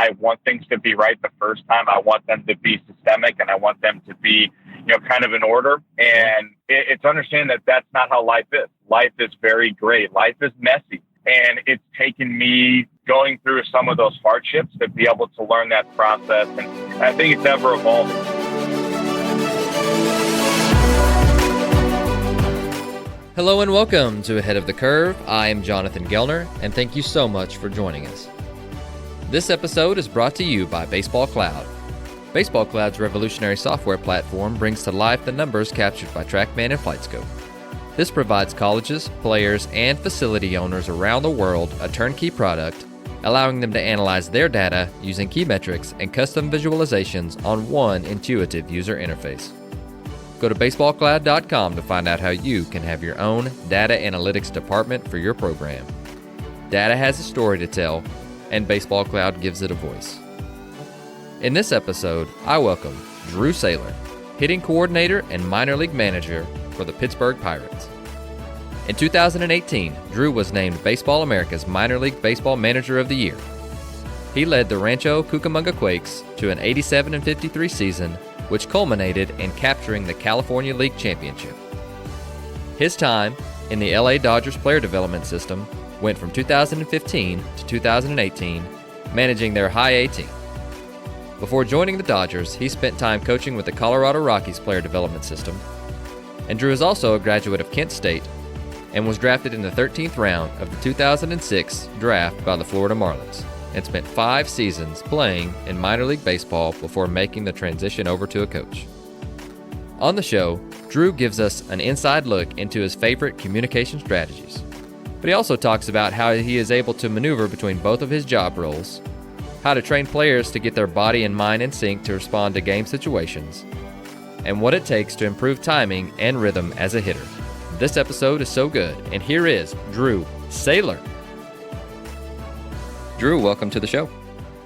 I want things to be right the first time. I want them to be systemic, and I want them to be, kind of in order. And it's understanding that that's not how life is. Life is very gray. Life is messy. And it's taken me going through some of those hardships to be able to learn that process. And I think it's ever evolving. Hello and welcome to Ahead of the Curve. I am Jonathan Gellner, and thank you so much for joining us. This episode is brought to you by basallcloud. basallcloud's revolutionary software platform brings to life the numbers captured by TrackMan and FlightScope. This provides colleges, players, and facility owners around the world a turnkey product, allowing them to analyze their data using key metrics and custom visualizations on one intuitive user interface. Go to basallcloud.com to find out how you can have your own data analytics department for your program. Data has a story to tell, and basallcloud gives it a voice. In this episode, I welcome Drew Saylor, hitting coordinator and minor league manager for the Pittsburgh Pirates. In 2018, Drew was named Baseball America's Minor League Baseball Manager of the Year. He led the Rancho Cucamonga Quakes to an 87-53 season, which culminated in capturing the California League Championship. His time in the LA Dodgers player development system went from 2015 to 2018, managing their high A team. Before joining the Dodgers, he spent time coaching with the Colorado Rockies player development system. And Drew is also a graduate of Kent State and was drafted in the 13th round of the 2006 draft by the Florida Marlins, and spent 5 seasons playing in minor league baseball before making the transition over to a coach. On the show, Drew gives us an inside look into his favorite communication strategies, but he also talks about how he is able to maneuver between both of his job roles, how to train players to get their body and mind in sync to respond to game situations, and what it takes to improve timing and rhythm as a hitter. This episode is so good, and here is Drew Saylor. Drew, welcome to the show.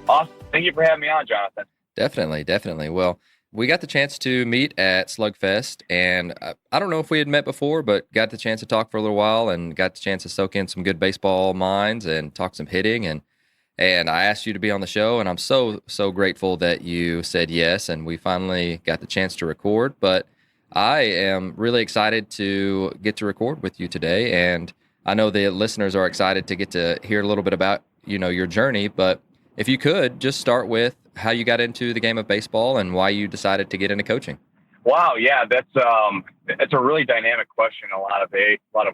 Awesome. Thank you for having me on, Jonathan. Definitely. Well, we got the chance to meet at Slugfest, and I don't know if we had met before, but got the chance to talk for a little while and got the chance to soak in some good baseball minds and talk some hitting. And I asked you to be on the show, and I'm so grateful that you said yes, and we finally got the chance to record. But I am really excited to get to record with you today, and I know the listeners are excited to get to hear a little bit about your journey, but if you could just start with how you got into the game of baseball and why you decided to get into coaching. Wow, yeah, that's a really dynamic question in a lot of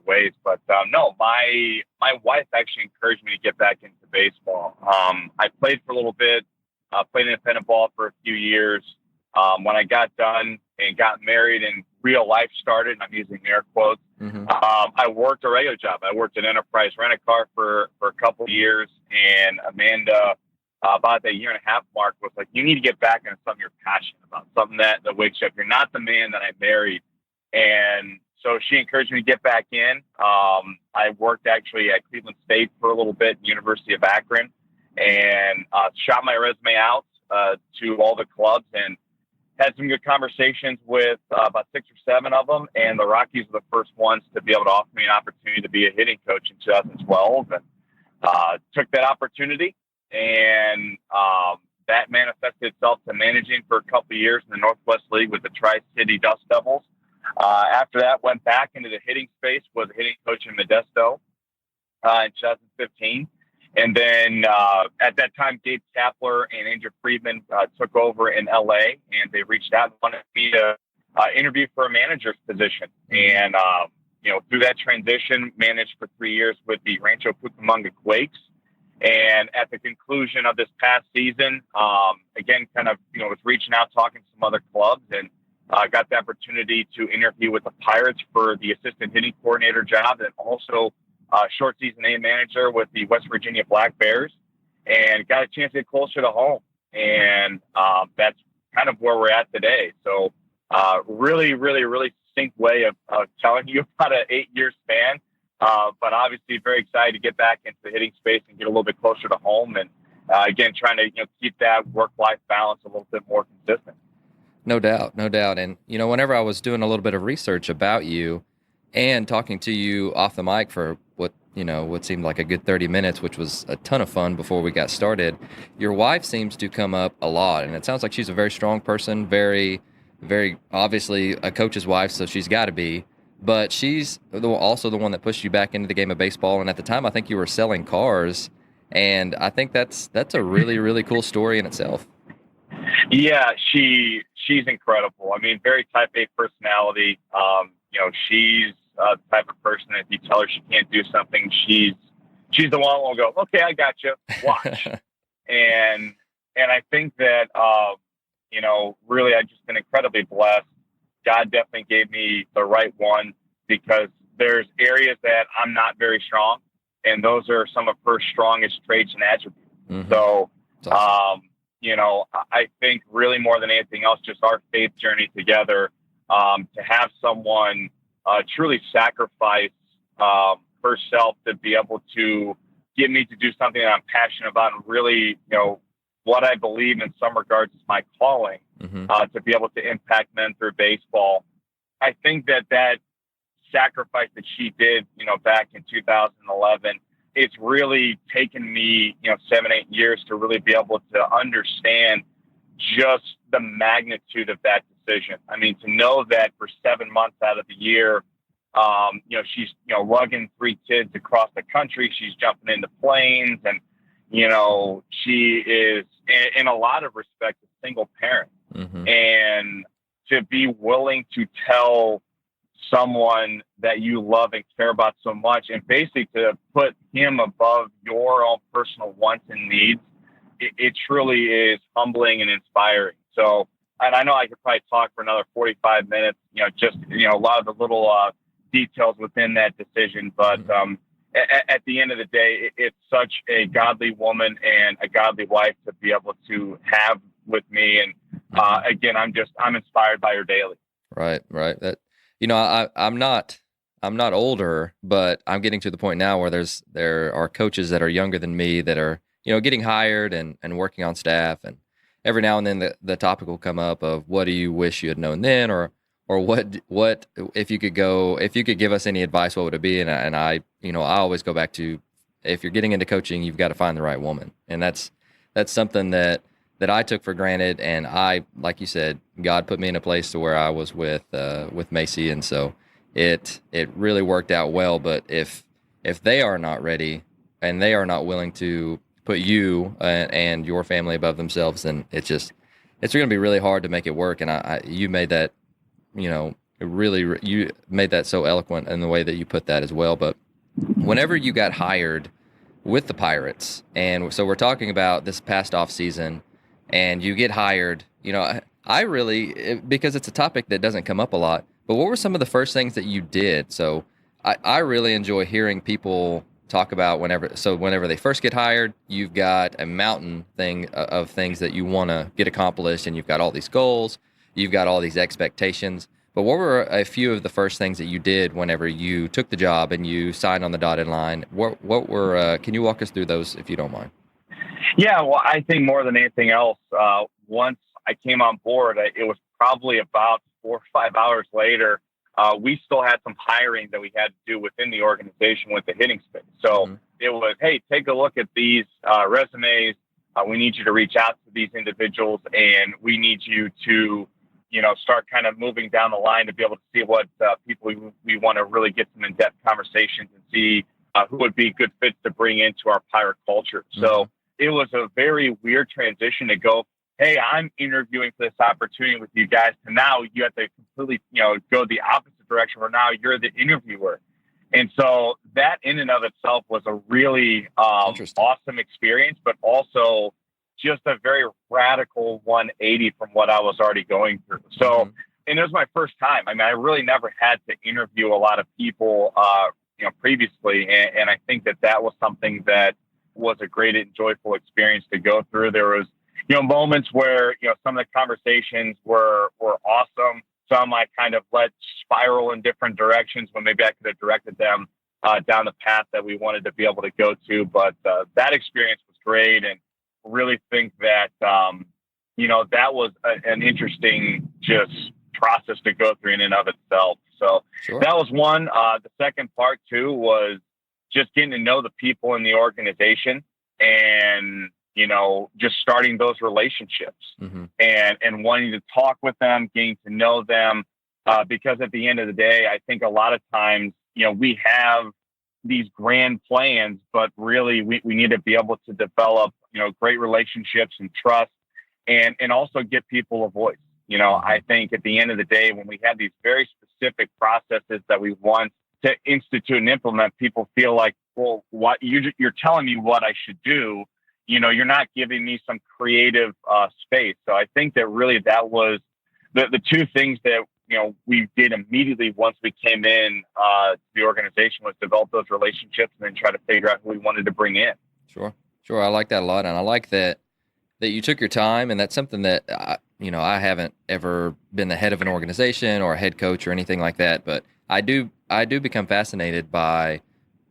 ways. But no, my wife actually encouraged me to get back into baseball. I played for a little bit, played independent ball for a few years. When I got done and got married and real life started, and I'm using air quotes, I worked a regular job. I worked at Enterprise Rent-A-Car for a couple of years, and Amanda, about the 1.5 year mark, was like, you need to get back into something you're passionate about, something that wakes you up. You're not the man that I married. And so she encouraged me to get back in. I worked actually at Cleveland State for a little bit, University of Akron, and shot my resume out to all the clubs and had some good conversations with about 6 or 7 of them. And the Rockies were the first ones to be able to offer me an opportunity to be a hitting coach in 2012. And took that opportunity. And that manifested itself to managing for a couple of years in the Northwest League with the Tri-City Dust Devils. After that, went back into the hitting space, was a hitting coach in Modesto in 2015. And then at that time, Gabe Kapler and Andrew Friedman took over in LA, and they reached out and wanted me to interview for a manager's position. And, through that transition, managed for 3 years with the Rancho Cucamonga Quakes. And at the conclusion of this past season, again, was reaching out, talking to some other clubs, and got the opportunity to interview with the Pirates for the assistant hitting coordinator job, and also short season A manager with the West Virginia Black Bears, and got a chance to get closer to home. And that's kind of where we're at today. So really succinct way of telling you about an 8-year span. But obviously very excited to get back into the hitting space and get a little bit closer to home. And again, trying to keep that work-life balance a little bit more consistent. No doubt. And, whenever I was doing a little bit of research about you and talking to you off the mic for what seemed like a good 30 minutes, which was a ton of fun before we got started. Your wife seems to come up a lot, and it sounds like she's a very strong person, very, very obviously a coach's wife, so she's got to be. But she's also the one that pushed you back into the game of baseball. And at the time, I think you were selling cars, and I think that's a really, really cool story in itself. Yeah, she's incredible. I mean, very type A personality. She's the type of person that if you tell her she can't do something, she's the one who will go, okay, I got you, watch. and I think that really I've just been incredibly blessed. God definitely gave me the right one, because there's areas that I'm not very strong, and those are some of her strongest traits and attributes. Mm-hmm. So, awesome. I think really more than anything else, just our faith journey together, to have someone truly sacrifice herself to be able to get me to do something that I'm passionate about, and really, what I believe in some regards is my calling, mm-hmm. To be able to impact men through baseball. I think that sacrifice that she did, back in 2011, it's really taken me, 7-8 years to really be able to understand just the magnitude of that decision. I mean, to know that for 7 months out of the year, she's, lugging 3 kids across the country. She's jumping into planes, and, she is in a lot of respects a single parent. Mm-hmm. And to be willing to tell someone that you love and care about so much, and basically to put him above your own personal wants and needs, it truly is humbling and inspiring. So, and I know I could probably talk for another 45 minutes, just, a lot of the little details within that decision. But at the end of the day, it's such a godly woman and a godly wife to be able to have with me. And again, I'm inspired by her daily. Right. That, I'm not older, but I'm getting to the point now where there are coaches that are younger than me that are, getting hired and working on staff. And every now and then the topic will come up of, what do you wish you had known then? Or what, if you could give us any advice, what would it be? And I always go back to, if you're getting into coaching, you've got to find the right woman. And that's something that I took for granted. And I, like you said, God put me in a place to where I was with Macy. And so it really worked out well. But if they are not ready and they are not willing to put you and your family above themselves, then it's going to be really hard to make it work. And you made that, you made that so eloquent in the way that you put that as well. But whenever you got hired with the Pirates, and so we're talking about this past off season, and you get hired, I really, because it's a topic that doesn't come up a lot, but what were some of the first things that you did? So I really enjoy hearing people talk about whenever they first get hired, you've got a mountain of things that you want to get accomplished, and you've got all these goals, you've got all these expectations. But what were a few of the first things that you did whenever you took the job and you signed on the dotted line? What were, can you walk us through those if you don't mind? Yeah, well, I think more than anything else, once I came on board, it was probably about 4 or 5 hours later, we still had some hiring that we had to do within the organization with the hitting space. So mm-hmm. It was, hey, take a look at these resumes. We need you to reach out to these individuals, and we need you to, start kind of moving down the line to be able to see what people we want to really get some in-depth conversations and see who would be good fits to bring into our Pirate culture. Mm-hmm. So it was a very weird transition to go, hey, I'm interviewing for this opportunity with you guys, to now you have to completely, go the opposite direction where now you're the interviewer. And so that in and of itself was a really awesome experience, but also just a very radical 180 from what I was already going through. So, mm-hmm. And it was my first time. I mean, I really never had to interview a lot of people, previously. And I think that was something that was a great and joyful experience to go through. There was, moments where, some of the conversations were awesome. Some I kind of let spiral in different directions when maybe I could have directed them down the path that we wanted to be able to go to. But that experience was great, and really think that, that was an interesting just process to go through in and of itself. So sure. That was one. The second part too was, just getting to know the people in the organization and, just starting those relationships and wanting to talk with them, getting to know them. Because at the end of the day, I think a lot of times, we have these grand plans, but really we need to be able to develop, great relationships and trust and also get people a voice. I think at the end of the day, when we have these very specific processes that we want to institute and implement, people feel like, well, what you're telling me what I should do. You're not giving me some creative space. So I think that really that was the two things that, we did immediately once we came in to the organization was develop those relationships and then try to figure out who we wanted to bring in. Sure. I like that a lot. And I like that you took your time. And that's something that, I haven't ever been the head of an organization or a head coach or anything like that. But I do become fascinated by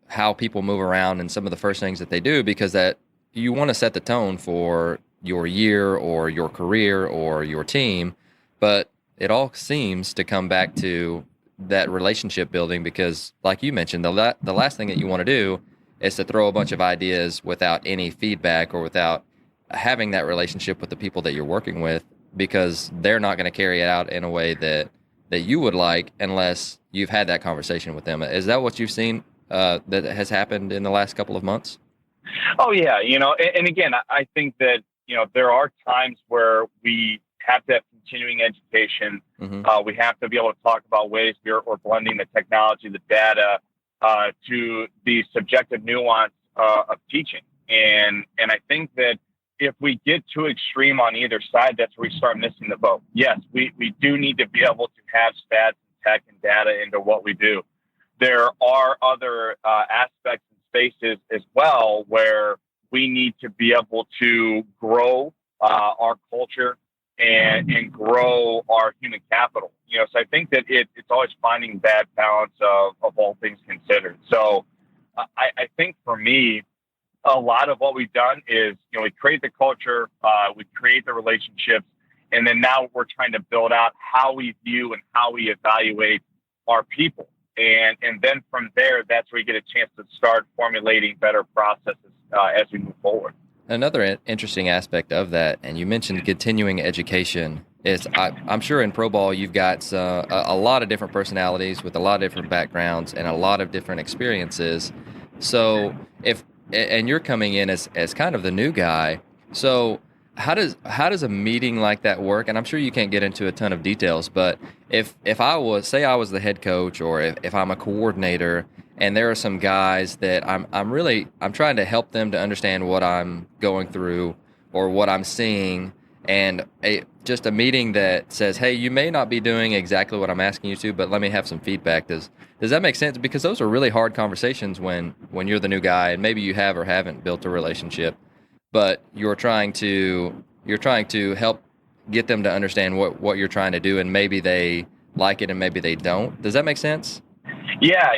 how people move around and some of the first things that they do, because that you want to set the tone for your year or your career or your team. But it all seems to come back to that relationship building, because like you mentioned, the last thing that you want to do is to throw a bunch of ideas without any feedback or without having that relationship with the people that you're working with, because they're not going to carry it out in a way that you would like unless you've had that conversation with them. Is that what you've seen that has happened in the last couple of months? Oh, yeah. And again, I think that, there are times where we have to have continuing education. We have to be able to talk about ways we're blending the technology, the data, to the subjective nuance of teaching. And I think that if we get too extreme on either side, that's where we start missing the boat. Yes, we do need to be able to have stats and tech and data into what we do. There are other aspects and spaces as well where we need to be able to grow our culture and grow our human capital. So I think that it's always finding that balance of all things considered. So I think for me, a lot of what we've done is, we create the culture, we create the relationships, and then now we're trying to build out how we view and how we evaluate our people. And then from there, that's where you get a chance to start formulating better processes as we move forward. Another interesting aspect of that, and you mentioned continuing education, is I'm sure in pro ball you've got a lot of different personalities with a lot of different backgrounds and a lot of different experiences. So and you're coming in as kind of the new guy. So how does a meeting like that work? And I'm sure you can't get into a ton of details, but if I was the head coach, or if I'm a coordinator, and there are some guys that I'm trying to help them to understand what I'm going through or what I'm seeing, and just a meeting that says, hey, you may not be doing exactly what I'm asking you to, but let me have some feedback. Does that make sense? Because those are really hard conversations when you're the new guy, and maybe you have or haven't built a relationship, but you're trying to help get them to understand what you're trying to do, and maybe they like it and maybe they don't. Does that make sense? Yeah,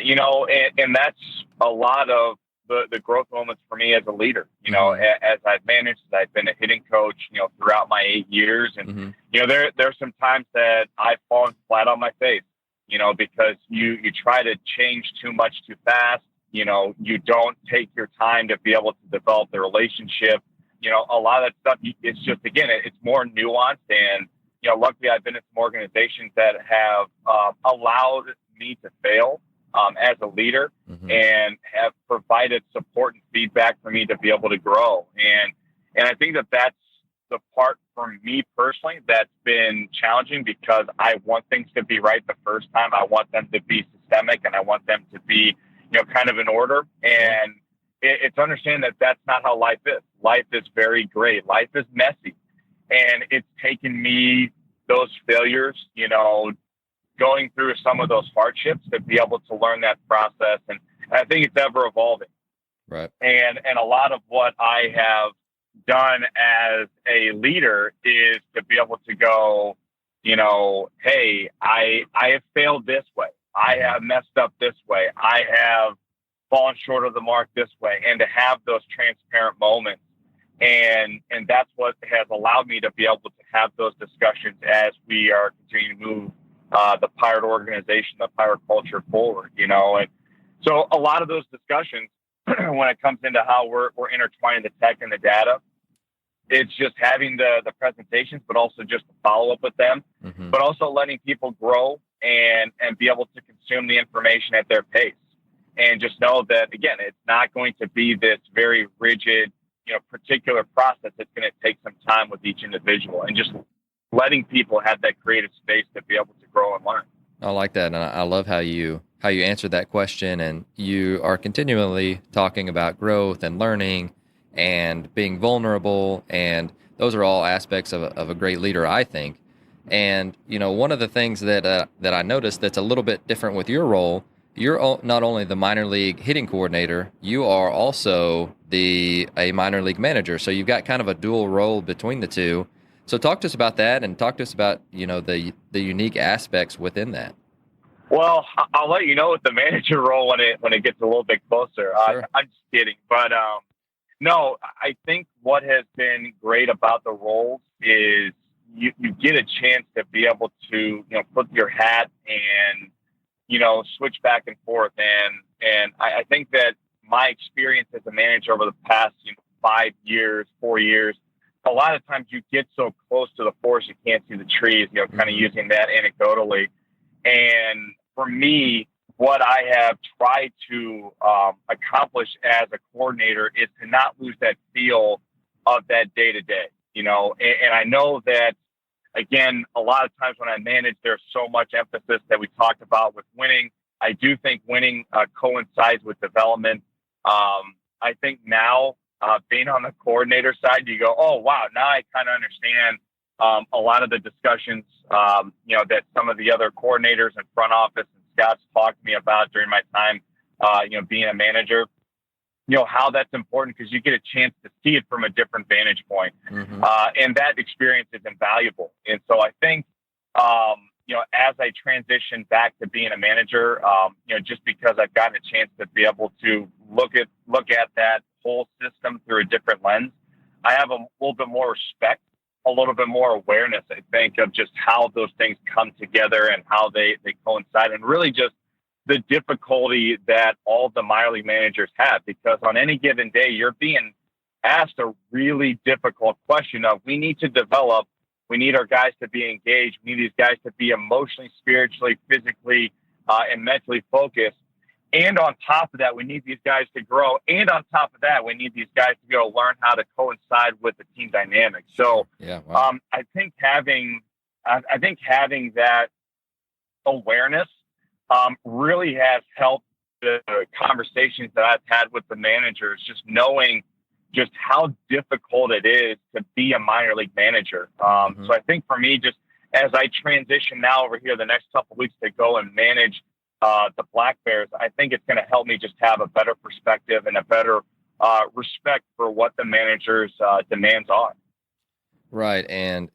and that's a lot of the growth moments for me as a leader. As I've managed, I've been a hitting coach, throughout my 8 years, and there's some times that I've fallen flat on my face, because you try to change too much too fast. You don't take your time to be able to develop the relationship. A lot of that stuff, it's just, again, it's more nuanced. And, luckily I've been in some organizations that have allowed me to fail as a leader and have provided support and feedback for me to be able to grow. And I think that that's the part for me personally that's been challenging, because I want things to be right the first time. I want them to be systemic, and I want them to be, kind of in order. And it's understanding that that's not how life is. Life is very gray. Life is messy. And it's taken me those failures, going through some of those hardships to be able to learn that process. And I think it's ever evolving. Right. And a lot of what I have done as a leader is to be able to go, hey, I have failed this way. I have messed up this way. I have fallen short of the mark this way, and to have those transparent moments. And that's what has allowed me to be able to have those discussions as we are continuing to move the Pirate organization, the Pirate culture forward, and So a lot of those discussions, when it comes into how we're intertwining the tech and the data, it's just having the presentations, but also just to follow up with them, but also letting people grow and be able to consume the information at their pace. And just know that, again, it's not going to be this very rigid, particular process. It's going to take some time with each individual, and just letting people have that creative space to be able to grow and learn. I like that, and I love how you answered that question, and you are continually talking about growth and learning and being vulnerable, and those are all aspects of a great leader, I think. And one of the things that I noticed that's a little bit different with your role, you're not only the minor league hitting coordinator, you are also a minor league manager. So you've got kind of a dual role between the two. So talk to us about that, and talk to us about the unique aspects within that. Well, I'll let you know with the manager role when it gets a little bit closer. Sure. I'm just kidding, but no, I think what has been great about the roles is you get a chance to be able to put your hat and switch back and forth, and I think that my experience as a manager over the past 5 years, 4 years, a lot of times you get so close to the forest you can't see the trees. Kind of using that anecdotally, and for me, what I have tried to accomplish as a coordinator is to not lose that feel of that day to day, and I know that, again, a lot of times when I manage, there's so much emphasis that we talked about with winning. I do think winning coincides with development. I think now, being on the coordinator side, you go, oh, wow, now I kind of understand a lot of the discussions, that some of the other coordinators and front office and scouts talked to me about during my time, being a manager, how that's important, because you get a chance to see it from a different vantage point. And that experience is invaluable. And so I think, as I transition back to being a manager, just because I've gotten a chance to be able to look at that whole system through a different lens, I have a little bit more respect, a little bit more awareness, I think, of just how those things come together and how they coincide, and really just the difficulty that all the minor league managers have, because on any given day, you're being asked a really difficult question of, we need to develop, we need our guys to be engaged, we need these guys to be emotionally, spiritually, physically, and mentally focused. And on top of that, we need these guys to grow. And on top of that, we need these guys to be able to learn how to coincide with the team dynamic. So yeah, wow. I think having that awareness really has helped the conversations that I've had with the managers, just knowing just how difficult it is to be a minor league manager. So I think for me, just as I transition now over here the next couple of weeks to go and manage the Black Bears, I think it's going to help me just have a better perspective and a better respect for what the manager's demands are. Right. And,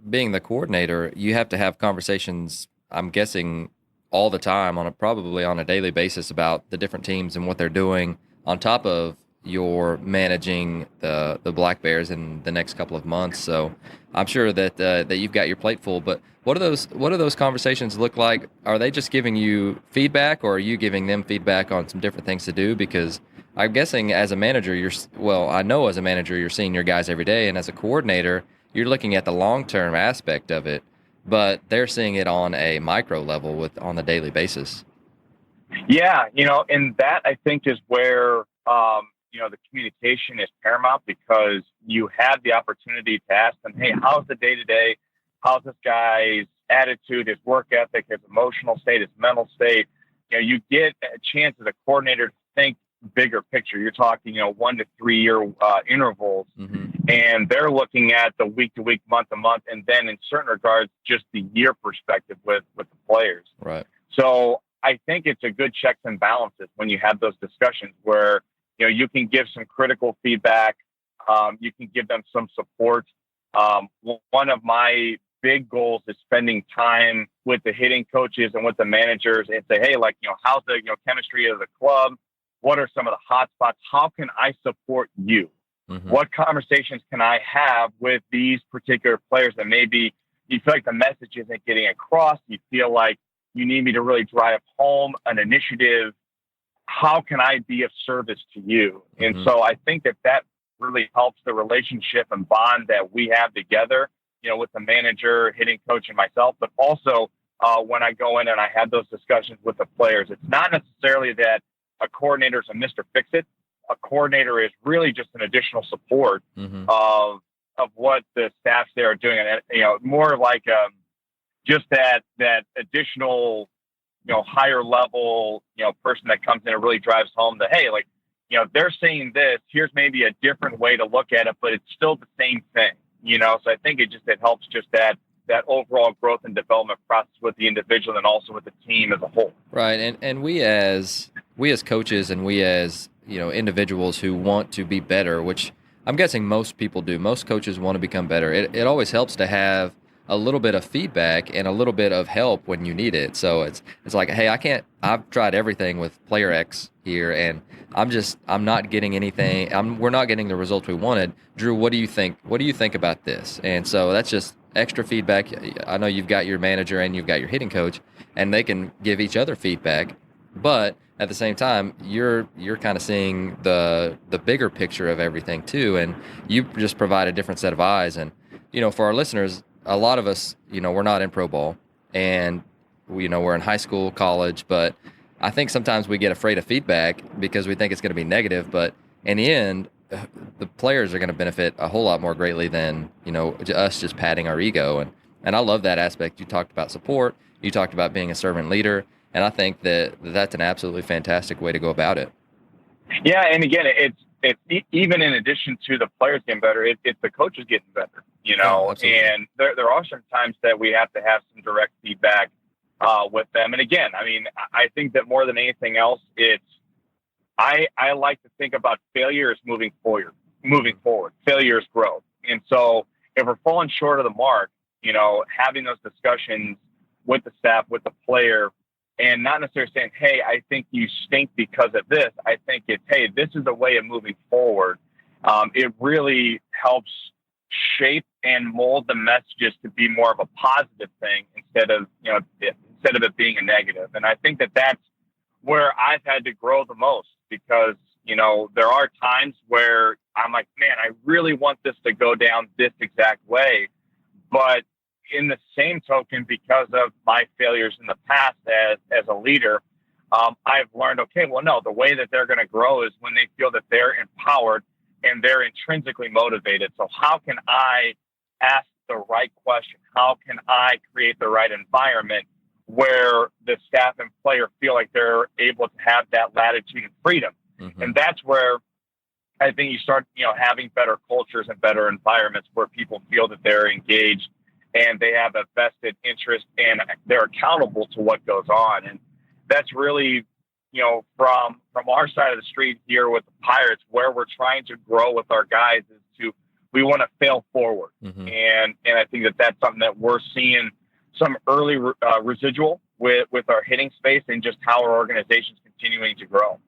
being the coordinator, you have to have conversations, I'm guessing, all the time, probably on a daily basis, about the different teams and what they're doing, on top of your managing the Black Bears in the next couple of months. So I'm sure that you've got your plate full. But what do those conversations look like? Are they just giving you feedback, or are you giving them feedback on some different things to do? Because I'm guessing as a manager, I know as a manager, you're seeing your guys every day, and as a coordinator, you're looking at the long-term aspect of it, but they're seeing it on a micro level on the daily basis. Yeah, and that, I think, is where the communication is paramount, because you have the opportunity to ask them, hey, how's the day-to-day? How's this guy's attitude, his work ethic, his emotional state, his mental state? You get a chance as a coordinator to think bigger picture. You're talking, 1 to 3 year intervals, and they're looking at the week to week, month to month, and then in certain regards, just the year perspective with the players. Right. So I think it's a good checks and balances when you have those discussions where, you can give some critical feedback. You can give them some support. One of my big goals is spending time with the hitting coaches and with the managers and say, hey, how's the chemistry of the club? What are some of the hot spots? How can I support you? What conversations can I have with these particular players that maybe you feel like the message isn't getting across? You feel like you need me to really drive home an initiative how can I be of service to you? And Mm-hmm. so I think that really helps the relationship and bond that we have together, with the manager, hitting coach, and myself, but also when I go in and I have those discussions with the players. It's not necessarily that a coordinator is a Mr. Fix-It. A coordinator is really just an additional support Mm-hmm. of what the staffs there are doing. And, more like just that additional, higher level, person that comes in and really drives home the, hey, like, they're saying this, here's maybe a different way to look at it, but it's still the same thing, So I think it helps just that overall growth and development process with the individual and also with the team as a whole. Right. And we as coaches and we as, individuals who want to be better, which I'm guessing most people do. Most coaches want to become better. It always helps to have a little bit of feedback and a little bit of help when you need it. So it's like, hey, I've tried everything with player X here and I'm not getting anything. We're not getting the results we wanted. Drew, what do you think? What do you think about this? And so that's just extra feedback. I know you've got your manager and you've got your hitting coach, and they can give each other feedback. But at the same time, you're kind of seeing the bigger picture of everything too, and you just provide a different set of eyes. And for our listeners, a lot of us, we're not in pro ball, and we're in high school, college, but I think sometimes we get afraid of feedback because we think it's going to be negative. But in the end, the players are going to benefit a whole lot more greatly than us just padding our ego. And I love that aspect. You talked about support. You talked about being a servant leader. And I think that's an absolutely fantastic way to go about it. Yeah, and again, it's even in addition to the players getting better, it's the coaches getting better, Oh, and there are some times that we have to have some direct feedback with them. And again, I mean, I think that more than anything else, I like to think about failure as moving forward. Failure is growth. And so if we're falling short of the mark, having those discussions with the staff, with the player, and not necessarily saying, hey, I think you stink because of this. I think it's, hey, this is a way of moving forward. It really helps shape and mold the messages to be more of a positive thing instead of it being a negative. And I think that that's where I've had to grow the most because, there are times where I'm like, man, I really want this to go down this exact way. But in the same token, because of my failures in the past as a leader, I've learned, okay, well, no, the way that they're going to grow is when they feel that they're empowered and they're intrinsically motivated. So how can I ask the right question? How can I create the right environment where the staff and player feel like they're able to have that latitude and freedom? Mm-hmm. And that's where I think you start, having better cultures and better environments where people feel that they're engaged and they have a vested interest and they're accountable to what goes on. And that's really, from our side of the street here with the Pirates, where we're trying to grow with our guys is we want to fail forward. Mm-hmm. And I think that that's something that we're seeing some early residual with our hitting space and just how our organization's continuing to grow.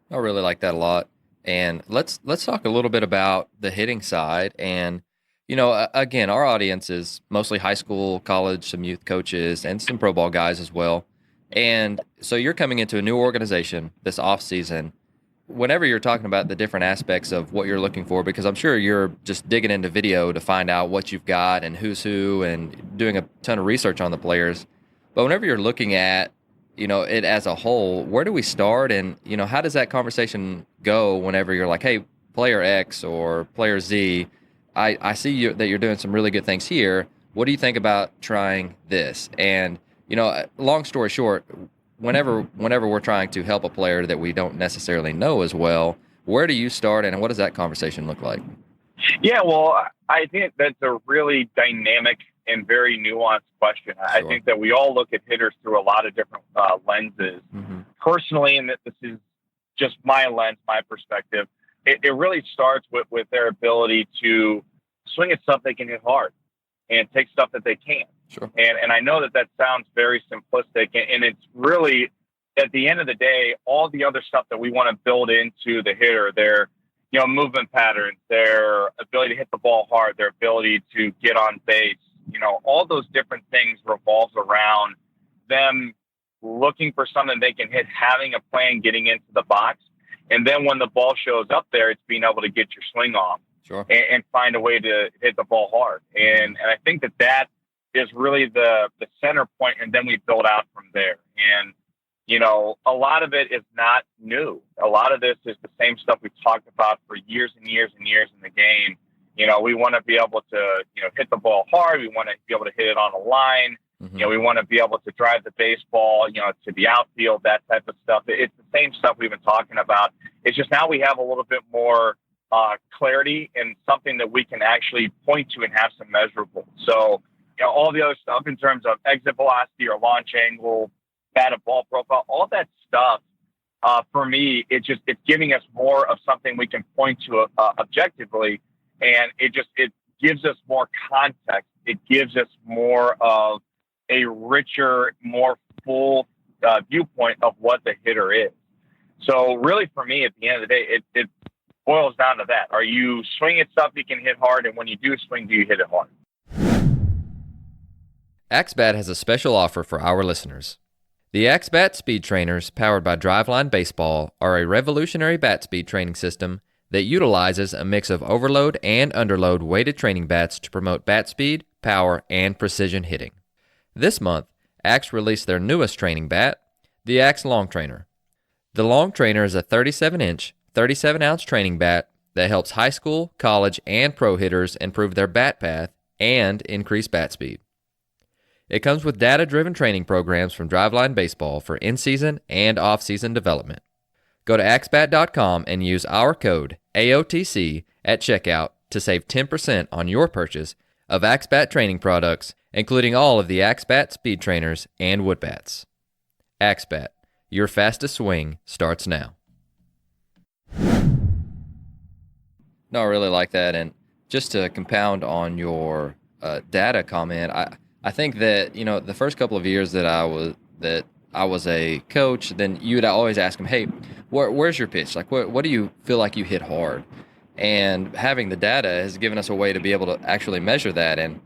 I really like that a lot. And let's talk a little bit about the hitting side. And again, our audience is mostly high school, college, some youth coaches, and some pro ball guys as well. And so you're coming into a new organization this off season. Whenever you're talking about the different aspects of what you're looking for, because I'm sure you're just digging into video to find out what you've got and who's who and doing a ton of research on the players. But whenever you're looking at, it as a whole, where do we start? And, how does that conversation go whenever you're like, hey, player X or player Z, I see that you're doing some really good things here. What do you think about trying this? And, long story short, whenever we're trying to help a player that we don't necessarily know as well, where do you start and what does that conversation look like? Yeah, well, I think that's a really dynamic and very nuanced question. Sure. I think that we all look at hitters through a lot of different lenses. Mm-hmm. Personally, and this is just my lens, my perspective, it really starts with their ability to swing at stuff they can hit hard and take stuff that they can't. Sure. And I know that sounds very simplistic, and it's really, at the end of the day, all the other stuff that we want to build into the hitter, their movement patterns, their ability to hit the ball hard, their ability to get on base, all those different things revolves around them looking for something they can hit, having a plan, getting into the box. And then when the ball shows up there, it's being able to get your swing off and find a way to hit the ball hard. And I think that is really the center point, and then we build out from there. And, you know, a lot of it is not new. A lot of this is the same stuff we've talked about for years and years and years in the game. You know, we want to be able to, you know, hit the ball hard. We want to be able to hit it on the line. You know, we want to be able to drive the baseball, you know, to the outfield, that type of stuff. It's the same stuff we've been talking about. It's just now we have a little bit more clarity and something that we can actually point to and have some measurables. So, you know, all the other stuff in terms of exit velocity or launch angle, batted ball profile, all that stuff, for me, it's giving us more of something we can point to objectively. And it gives us more context. It gives us more of a richer, more full viewpoint of what the hitter is. So really for me, at the end of the day, it boils down to that. Are you swinging stuff you can hit hard? And when you do swing, do you hit it hard? Axebat has a special offer for our listeners. The Axebat Speed Trainers, powered by Driveline Baseball, are a revolutionary bat speed training system that utilizes a mix of overload and underload weighted training bats to promote bat speed, power, and precision hitting. This month, Axe released their newest training bat, the Axe Long Trainer. The Long Trainer is a 37-inch, 37-ounce training bat that helps high school, college, and pro hitters improve their bat path and increase bat speed. It comes with data-driven training programs from Driveline Baseball for in-season and off-season development. Go to Axebat.com and use our code AOTC at checkout to save 10% on your purchase of Axebat training products, including all of the Axebat speed trainers and wood bats. Axebat, your fastest swing starts now. No, I really like that. And just to compound on your data comment, I think that, you know, the first couple of years that I was a coach, then you would always ask them, hey, where's your pitch? Like, what do you feel like you hit hard? And having the data has given us a way to be able to actually measure that. And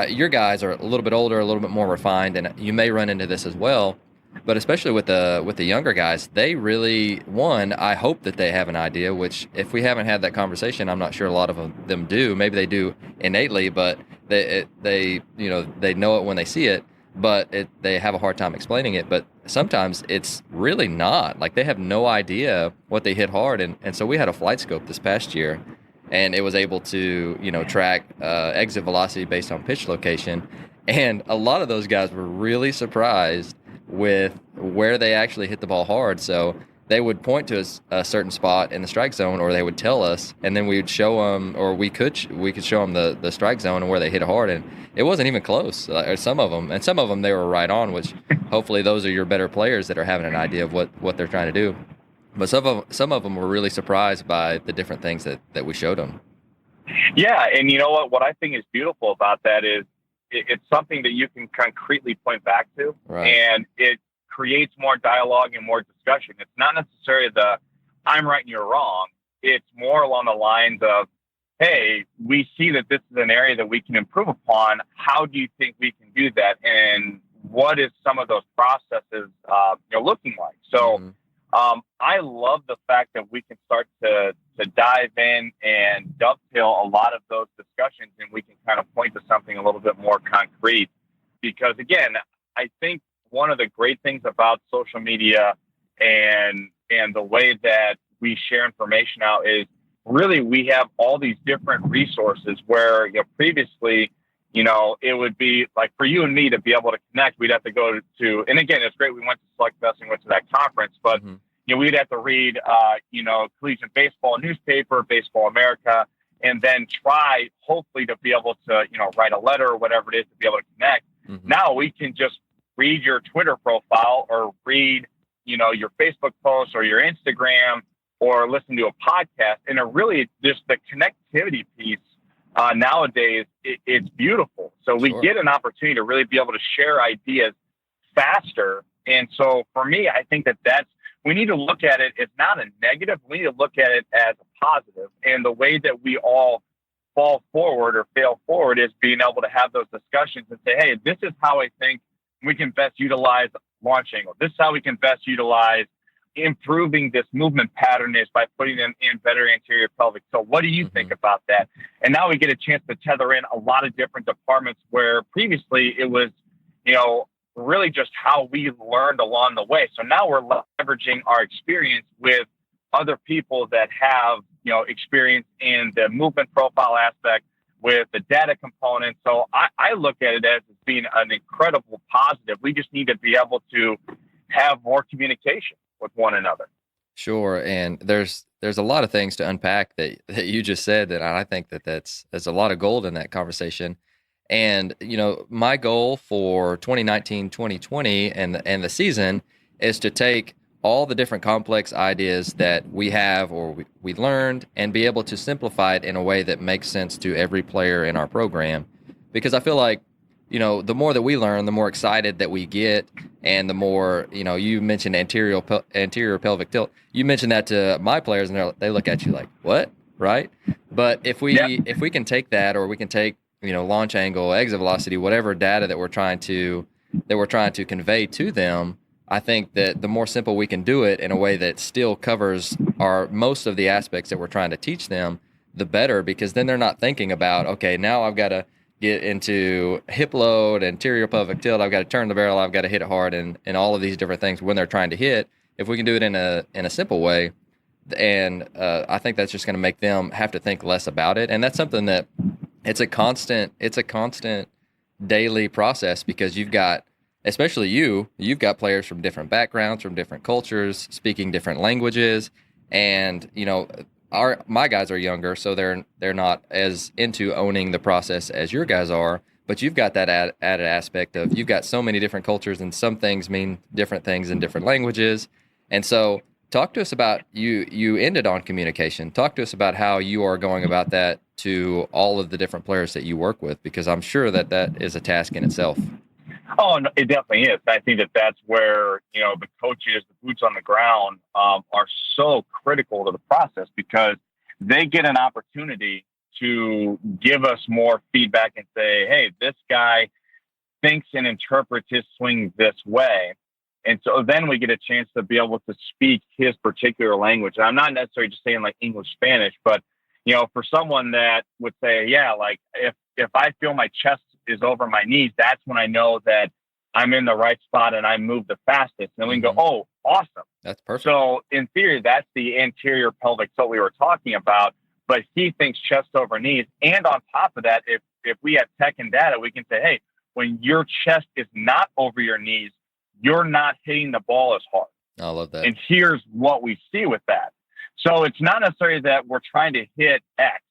your guys are a little bit older, a little bit more refined, and you may run into this as well. But especially with the younger guys, they really, I hope that they have an idea, which if we haven't had that conversation, I'm not sure a lot of them do. Maybe they do innately, but they know it when they see it, but they have a hard time explaining it. But sometimes it's really not. Like, they have no idea what they hit hard. And so we had a flight scope this past year, and it was able to, you know, track exit velocity based on pitch location. And a lot of those guys were really surprised with where they actually hit the ball hard. So they would point to a certain spot in the strike zone, or they would tell us, and then we would show them, or we could show them the strike zone and where they hit hard, and it wasn't even close. Some of them they were right on, which hopefully those are your better players that are having an idea of what they're trying to do. But some of them were really surprised by the different things that we showed them. Yeah, and you know what I think is beautiful about that is it's something that you can concretely point back to, right. And it creates more dialogue and more discussion. It's not necessarily I'm right and you're wrong. It's more along the lines of, hey, we see that this is an area that we can improve upon. How do you think we can do that? And what is some of those processes looking like? So I love the fact that we can start to dive in and dovetail a lot of those discussions, and we can kind of point to something a little bit more concrete. Because again, I think one of the great things about social media and the way that we share information out is really we have all these different resources where previously, it would be like for you and me to be able to connect, we'd have to go to, and again, it's great. We went to Select Best and went to that conference, but we'd have to read, Collegiate Baseball newspaper, Baseball America, and then try hopefully to be able to, write a letter or whatever it is to be able to connect. Now we can just read your Twitter profile or read, your Facebook post or your Instagram or listen to a podcast. And it really just the connectivity piece nowadays, it's beautiful. So we get an opportunity to really be able to share ideas faster. And so for me, I think we need to look at it as not a negative. We need to look at it as a positive. And the way that we all fall forward or fail forward is being able to have those discussions and say, hey, this is how I think we can best utilize launch angle. This is how we can best utilize improving this movement pattern is by putting them in better anterior pelvic tilt. What do you think about that? And now we get a chance to tether in a lot of different departments where previously it was, really just how we learned along the way. So now we're leveraging our experience with other people that have, experience in the movement profile aspect with the data component. So I look at it as being an incredible positive. We just need to be able to have more communication with one another. Sure. And there's a lot of things to unpack that you just said that I think there's a lot of gold in that conversation. And, my goal for 2019, 2020 and the season is to take all the different complex ideas that we have or we learned and be able to simplify it in a way that makes sense to every player in our program. Because I feel like, the more that we learn, the more excited that we get, and the more, you mentioned anterior pelvic tilt. You mentioned that to my players, and they look at you like, what? Right? But if we can take that, or we can take, launch angle, exit velocity, whatever data that we're trying to convey to them, I think that the more simple we can do it in a way that still covers most of the aspects that we're trying to teach them, the better, because then they're not thinking about, okay, now I've got to get into hip load, anterior pelvic tilt, I've got to turn the barrel, I've got to hit it hard, and all of these different things when they're trying to hit. If we can do it in a simple way, and I think that's just going to make them have to think less about it. And that's something that it's a constant daily process, because you've got, especially you've got players from different backgrounds, from different cultures, speaking different languages, and my guys are younger, so they're not as into owning the process as your guys are. But you've got that added aspect of you've got so many different cultures, and some things mean different things in different languages. And so, talk to us about you ended on communication. Talk to us about how you are going about that to all of the different players that you work with, because I'm sure that is a task in itself. Oh, no, it definitely is. I think that's where, the coaches, the boots on the ground, are so critical to the process, because they get an opportunity to give us more feedback and say, hey, this guy thinks and interprets his swing this way. And so then we get a chance to be able to speak his particular language. And I'm not necessarily just saying like English, Spanish, but, for someone that would say, yeah, like if I feel my chest is over my knees, that's when I know that I'm in the right spot and I move the fastest. And then we can go, oh, awesome. That's perfect. So in theory, that's the anterior pelvic tilt we were talking about, but he thinks chest over knees. And on top of that, if we have tech and data, we can say, hey, when your chest is not over your knees, you're not hitting the ball as hard. I love that. And here's what we see with that. So it's not necessarily that we're trying to hit X.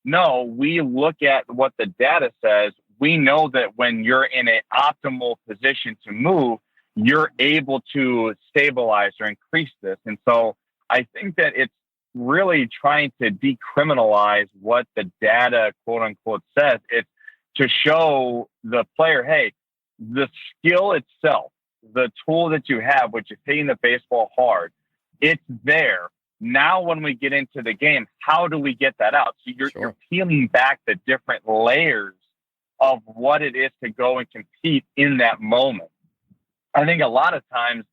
No, we look at what the data says. We know that when you're in an optimal position to move, you're able to stabilize or increase this. And so I think that it's really trying to decriminalize what the data, quote unquote, says. It's to show the player, hey, the skill itself, the tool that you have, which is hitting the baseball hard, it's there. Now, when we get into the game, how do we get that out? So you're peeling back the different layers of what it is to go and compete in that moment. I think a lot of times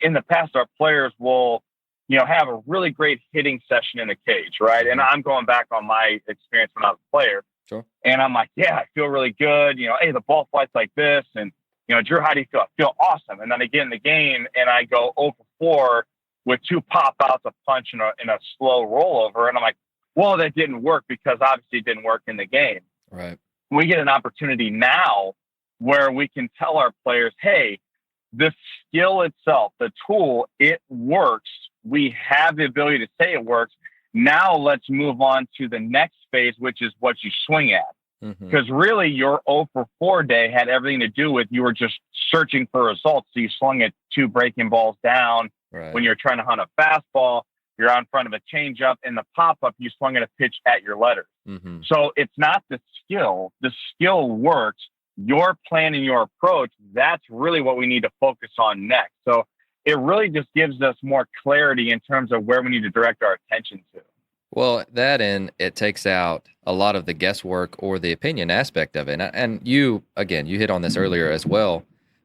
in the past, our players will, have a really great hitting session in the cage, right? And I'm going back on my experience when I was a player. Sure. And I'm like, yeah, I feel really good. Hey, the ball flights like this. And, Drew, how do you feel? I feel awesome. And then I get in the game and I go 0 for 4 with 2 pop outs, a punch, and a slow rollover. And I'm like, well, that didn't work, because obviously it didn't work in the game. Right. We get an opportunity now where we can tell our players, hey, the skill itself, the tool, it works. We have the ability to say it works. Now let's move on to the next phase, which is what you swing at. Because really your 0 for 4 day had everything to do with you were just searching for results. So you swung at 2 breaking balls down. Right. When you're trying to hunt a fastball, you're on front of a changeup. In the pop-up, you swung at a pitch at your letters. So it's not the skill. The skill works. Your plan and your approach, that's really what we need to focus on next. So it really just gives us more clarity in terms of where we need to direct our attention to. Well, that, and it takes out a lot of the guesswork or the opinion aspect of it. And you hit on this earlier as well,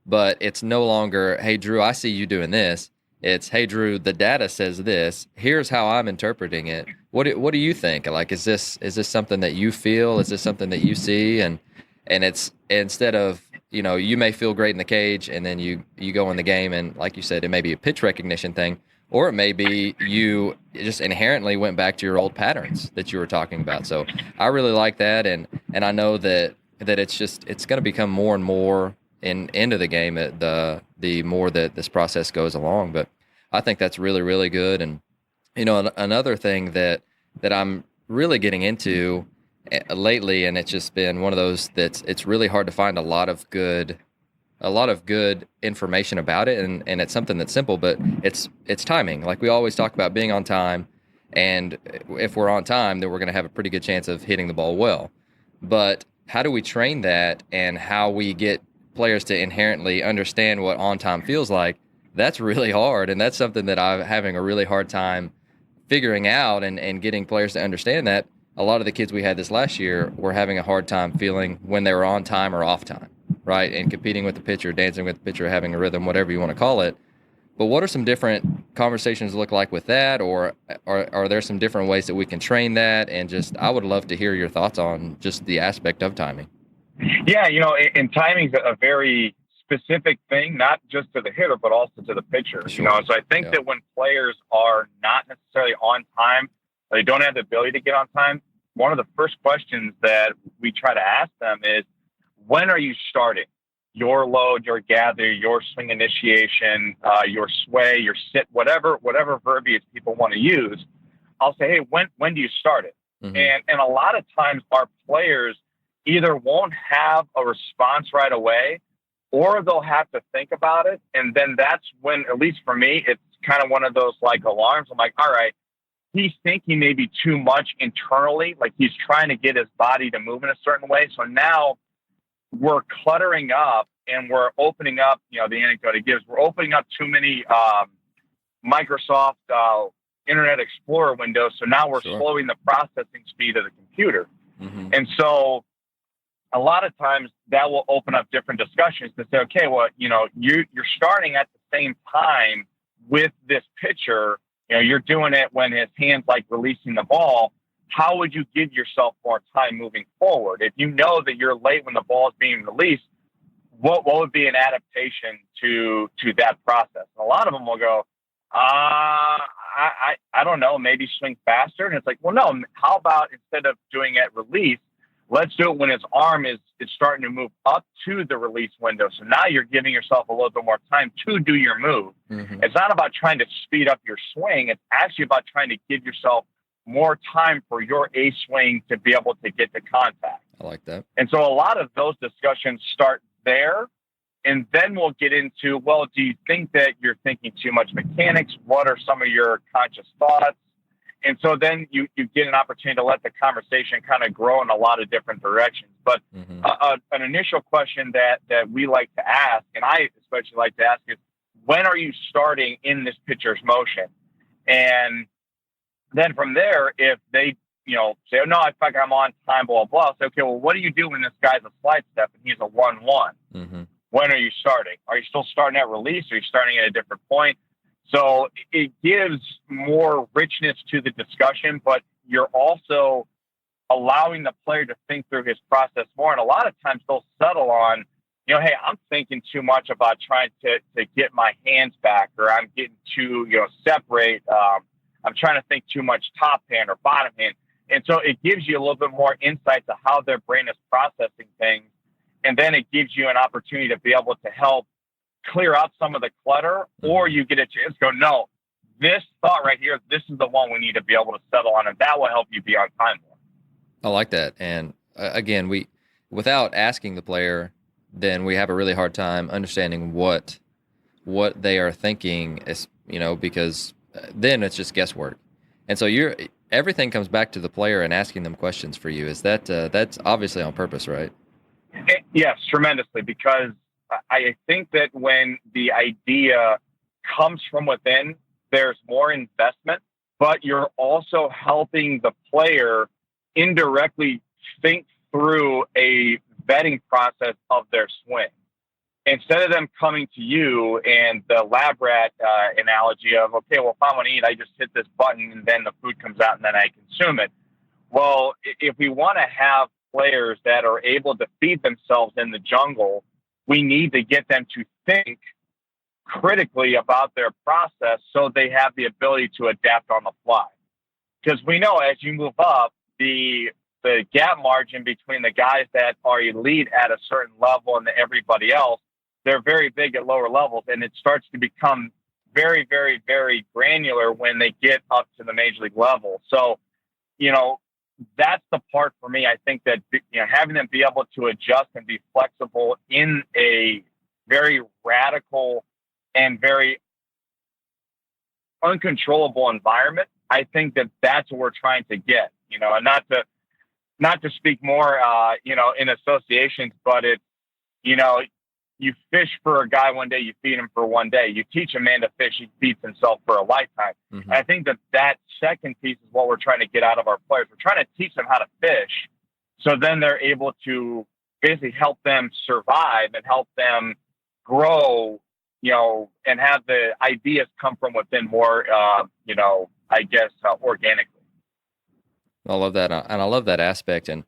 but it's no longer, hey, Drew, I see you doing this. It's, hey, Drew, the data says this. Here's how I'm interpreting it. What do you think? Like, is this something that you feel? Is this something that you see? And it's, instead of, you may feel great in the cage, and then you go in the game, and like you said, it may be a pitch recognition thing, or it may be you just inherently went back to your old patterns that you were talking about. So I really like that, and I know that it's going to become more and more into the game the more that this process goes along. But I think that's really, really good. And another thing that I'm really getting into lately, and it's just been one of those it's really hard to find a lot of good information about it, and it's something that's simple, but it's timing. Like we always talk about being on time, and if we're on time, then we're going to have a pretty good chance of hitting the ball well. But how do we train that, and how we get players to inherently understand what on time feels like? That's really hard, and that's something that I'm having a really hard time figuring out and getting players to understand that. A lot of the kids we had this last year were having a hard time feeling when they were on time or off time, right? And competing with the pitcher, dancing with the pitcher, having a rhythm, whatever you want to call it. But what are some different conversations look like with that, or are there some different ways that we can train that? And just, I would love to hear your thoughts on just the aspect of timing. Yeah, and timing's a very specific thing, not just to the hitter, but also to the pitcher. Sure. So I think that when players are not necessarily on time, or they don't have the ability to get on time, one of the first questions that we try to ask them is, when are you starting your load, your gather, your swing initiation, your sway, your sit, whatever verbiage people want to use? I'll say, hey, when do you start it? Mm-hmm. And a lot of times our players either won't have a response right away, or they'll have to think about it. And then that's when, at least for me, it's kind of one of those like alarms. I'm like, all right, he's thinking maybe too much internally, like he's trying to get his body to move in a certain way. So now we're cluttering up, and we're opening up, the anecdote it gives, we're opening up too many Microsoft Internet Explorer windows. So now we're slowing the processing speed of the computer. Mm-hmm. And so a lot of times that will open up different discussions to say, okay, well, you're starting at the same time with this pitcher. You're doing it when his hand's like releasing the ball. How would you give yourself more time moving forward? If you know that you're late when the ball is being released, what would be an adaptation to that process? And a lot of them will go, I don't know, maybe swing faster. And it's like, well, no, how about instead of doing it at release, let's do it when his arm is starting to move up to the release window. So now you're giving yourself a little bit more time to do your move. Mm-hmm. It's not about trying to speed up your swing. It's actually about trying to give yourself more time for your A swing to be able to get to contact. I like that. And so a lot of those discussions start there. And then we'll get into, well, do you think that you're thinking too much mechanics? What are some of your conscious thoughts? And so then you get an opportunity to let the conversation kind of grow in a lot of different directions. But mm-hmm. An initial question that we like to ask, and I especially like to ask, is, when are you starting in this pitcher's motion? And then from there, if they say, oh, no, I think I'm on time, blah, blah, say, okay, well, what do you do when this guy's a slide step and he's a 1-1? Mm-hmm. When are you starting? Are you still starting at release? Or are you starting at a different point? So it gives more richness to the discussion, but you're also allowing the player to think through his process more. And a lot of times they'll settle on, hey, I'm thinking too much about trying to get my hands back, or I'm getting too, separate. I'm trying to think too much top hand or bottom hand. And so it gives you a little bit more insight to how their brain is processing things. And then it gives you an opportunity to be able to help clear out some of the clutter, or you get a chance to go, no, this thought right here, this is the one we need to be able to settle on, and that will help you be on time more. I like that. And again, without asking the player, then we have a really hard time understanding what they are thinking, because then it's just guesswork. And so everything comes back to the player and asking them questions for you. Is that's obviously on purpose, right? Yes, tremendously, because I think that when the idea comes from within, there's more investment, but you're also helping the player indirectly think through a vetting process of their swing. instead of them coming to you and the lab rat analogy of, okay, well, if I want to eat, I just hit this button and then the food comes out and then I consume it. Well, if we want to have players that are able to feed themselves in the jungle, we need to get them to think critically about their process so they have the ability to adapt on the fly. Because we know as you move up, the gap margin between the guys that are elite at a certain level and everybody else, they're very big at lower levels, and it starts to become very, very, very granular when they get up to the major league level. So, that's the part for me. I think that, having them be able to adjust and be flexible in a very radical and very uncontrollable environment, I think that that's what we're trying to get, and not to speak more, in associations, but it's, you fish for a guy one day, you feed him for one day. You teach a man to fish, he feeds himself for a lifetime. Mm-hmm. I think that second piece is what we're trying to get out of our players. We're trying to teach them how to fish, so then they're able to basically help them survive and help them grow, and have the ideas come from within more, organically. I love that. And I love that aspect. And,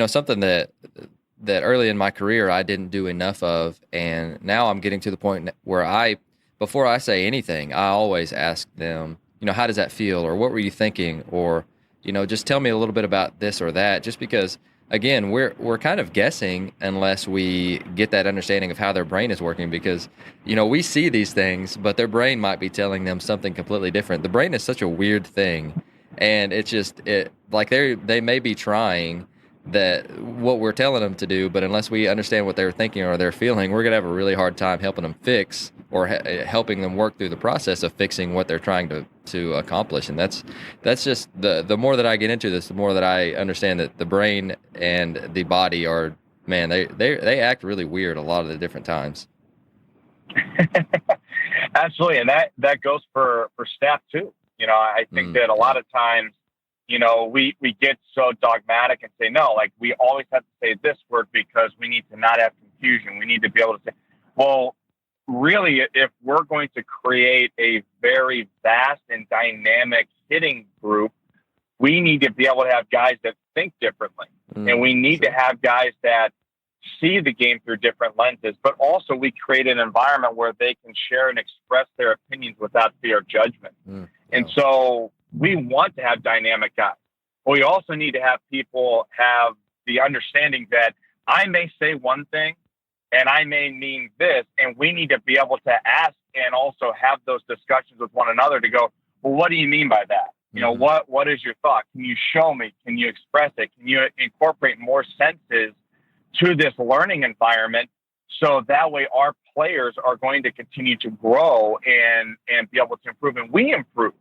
something that early in my career I didn't do enough of, and now I'm getting to the point where before I say anything, I always ask them, how does that feel, or what were you thinking, or just tell me a little bit about this or that, just because again we're kind of guessing unless we get that understanding of how their brain is working, because we see these things but their brain might be telling them something completely different. The brain is such a weird thing, and it's just like they may be trying that what we're telling them to do, but unless we understand what they're thinking or they're feeling, we're gonna have a really hard time helping them fix or helping them work through the process of fixing what they're trying to accomplish. And that's just the more that I get into this, the more that I understand that the brain and the body are, man, they act really weird a lot of the different times. Absolutely, and that goes for staff too. I think that a lot of times, we get so dogmatic and say, no, like we always have to say this word because we need to not have confusion. We need to be able to say, well, really, if we're going to create a very vast and dynamic hitting group, we need to be able to have guys that think differently. And we need to have guys that see the game through different lenses, but also we create an environment where they can share and express their opinions without fear of judgment. And so we want to have dynamic guys. But we also need to have people have the understanding that I may say one thing and I may mean this, and we need to be able to ask and also have those discussions with one another to go, well, what do you mean by that? What is your thought? Can you show me? Can you express it? Can you incorporate more senses to this learning environment? So that way our players are going to continue to grow and be able to improve, and we improve